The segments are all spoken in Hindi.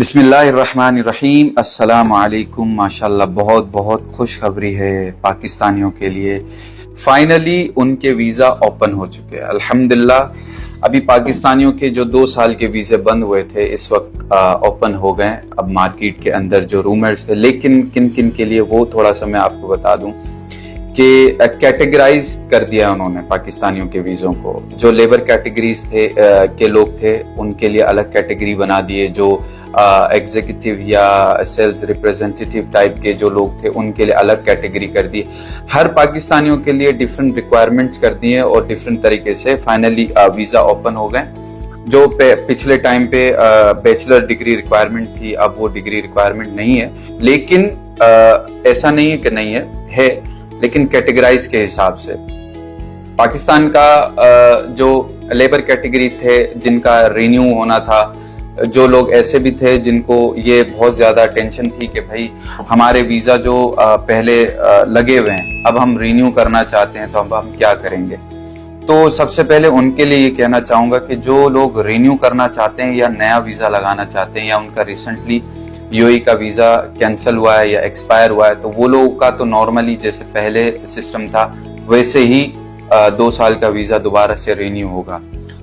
बिस्मिल्लाहिर्रहमानिर्रहीम। अस्सलाम वालेकुम। माशाल्लाह बहुत बहुत खुशखबरी है पाकिस्तानियों के लिए। फाइनली उनके वीज़ा ओपन हो चुके हैं अल्हम्दुलिल्लाह। अभी पाकिस्तानियों के जो 2 साल के वीज़े बंद हुए थे इस वक्त ओपन हो गए। अब मार्केट के अंदर जो रूमर्स थे, लेकिन किन किन के लिए वो थोड़ा सा मैं आपको बता दूं कि कैटेगराइज कर दिया उन्होंने पाकिस्तानियों के वीज़ों को। जो लेबर कैटेगरीज थे के लोग थे उनके लिए अलग कैटेगरी बना दिए। जो एग्जीक्यूटिव या सेल्स रिप्रेजेंटेटिव टाइप के जो लोग थे उनके लिए अलग कैटेगरी कर दी। हर पाकिस्तानियों के लिए डिफरेंट रिक्वायरमेंट्स कर दिए और डिफरेंट तरीके से फाइनली वीज़ा ओपन हो गए। जो पिछले टाइम पे बैचलर डिग्री रिक्वायरमेंट थी, अब वो डिग्री रिक्वायरमेंट नहीं है। लेकिन ऐसा नहीं है कि नहीं है लेकिन कैटेगराइज के हिसाब से पाकिस्तान का जो लेबर कैटेगरी थे जिनका रिन्यू होना था, जो लोग ऐसे भी थे जिनको ये बहुत ज्यादा टेंशन थी कि भाई हमारे वीजा जो पहले लगे हुए हैं अब हम रिन्यू करना चाहते हैं तो अब हम क्या करेंगे। तो सबसे पहले उनके लिए ये कहना चाहूंगा कि जो लोग रिन्यू करना चाहते हैं या नया वीजा लगाना चाहते हैं या उनका रिसेंटली यूएई का वीजा कैंसिल हुआ है या एक्सपायर हुआ है, तो वो लोगों का तो नॉर्मली जैसे पहले सिस्टम था वैसे ही 2 साल का वीजा दोबारा से रिन्यू होगा।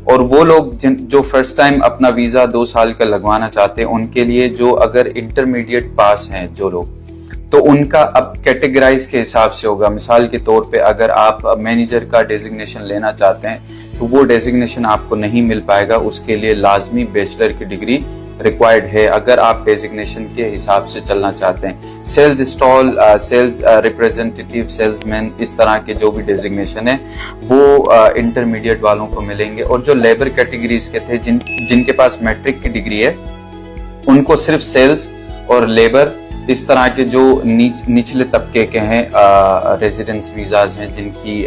और वो लोग जो फर्स्ट टाइम अपना वीजा 2 साल का लगवाना चाहते हैं उनके लिए जो अगर इंटरमीडिएट पास हैं जो लोग, तो उनका अब कैटेगराइज के हिसाब से होगा। मिसाल के तौर पे अगर आप मैनेजर का डेजिग्नेशन लेना चाहते हैं तो वो डेजिग्नेशन आपको नहीं मिल पाएगा, उसके लिए लाजमी बैचलर की डिग्री रिक्वायर्ड है अगर आप डेजिग्नेशन के हिसाब से चलना चाहते हैं। Sales stall, sales representative, salesman, इस तरह के जो भी डेजिग्नेशन है वो इंटरमीडिएट वालों को मिलेंगे। और जो लेबर कैटेगरीज के थे जिनके पास मैट्रिक की डिग्री है उनको सिर्फ सेल्स और लेबर, इस तरह के जो निचले तबके के हैं रेजिडेंस वीजाज हैं जिनकी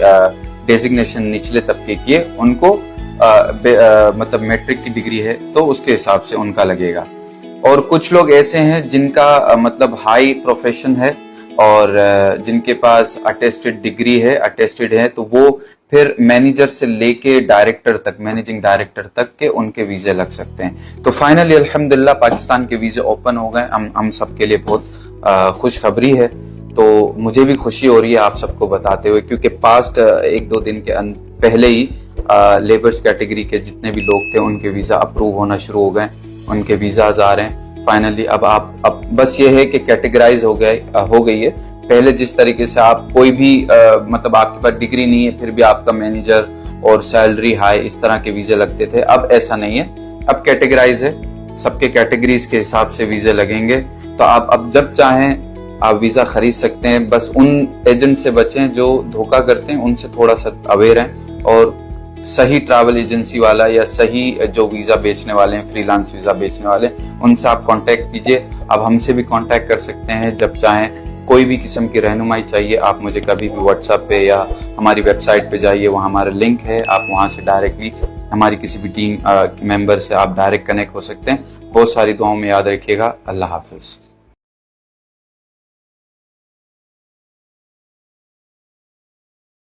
डेजिग्नेशन निचले तबके की है उनको मतलब मैट्रिक की डिग्री है तो उसके हिसाब से उनका लगेगा। और कुछ लोग ऐसे हैं जिनका मतलब हाई प्रोफेशन है और जिनके पास अटेस्टेड डिग्री है, अटेस्टेड है, तो वो फिर मैनेजर से लेके डायरेक्टर तक, मैनेजिंग डायरेक्टर तक के उनके वीजे लग सकते हैं। तो फाइनली अल्हम्दुलिल्लाह पाकिस्तान के वीजे ओपन हो गए। हम सबके लिए बहुत खुशखबरी है। तो मुझे भी खुशी हो रही है आप सबको बताते हुए, क्योंकि पास्ट 1-2 दिन के पहले ही लेबर्स कैटेगरी के जितने भी लोग थे उनके वीजा अप्रूव होना शुरू हो गए, उनके वीजाज आ रहे हैं फाइनली। अब बस ये है कि कैटेगराइज हो गई है। पहले जिस तरीके से आप कोई भी मतलब आपके पास डिग्री नहीं है फिर भी आपका मैनेजर और सैलरी हाई, इस तरह के वीजे लगते थे, अब ऐसा नहीं है। अब कैटेगराइज है, सबके कैटेगरीज के हिसाब से वीजे लगेंगे। तो आप अब जब चाहें आप वीजा खरीद सकते हैं। बस उन एजेंट से बचें जो धोखा करते हैं, उनसे थोड़ा सा अवेयर हैं और सही ट्रैवल एजेंसी वाला या सही जो वीजा बेचने वाले हैं, फ्रीलांस वीजा बेचने वाले, उनसे आप कांटेक्ट कीजिए। आप हमसे भी कांटेक्ट कर सकते हैं जब चाहें। कोई भी किस्म की रहनुमाई चाहिए आप मुझे कभी भी व्हाट्सएप पे या हमारी वेबसाइट पे जाइए, वहाँ हमारा लिंक है, आप वहाँ से डायरेक्टली हमारी किसी भी टीम मेंबर से आप डायरेक्ट कनेक्ट हो सकते हैं। बहुत सारी दुआओं में याद रखिएगा। अल्लाह हाफिज।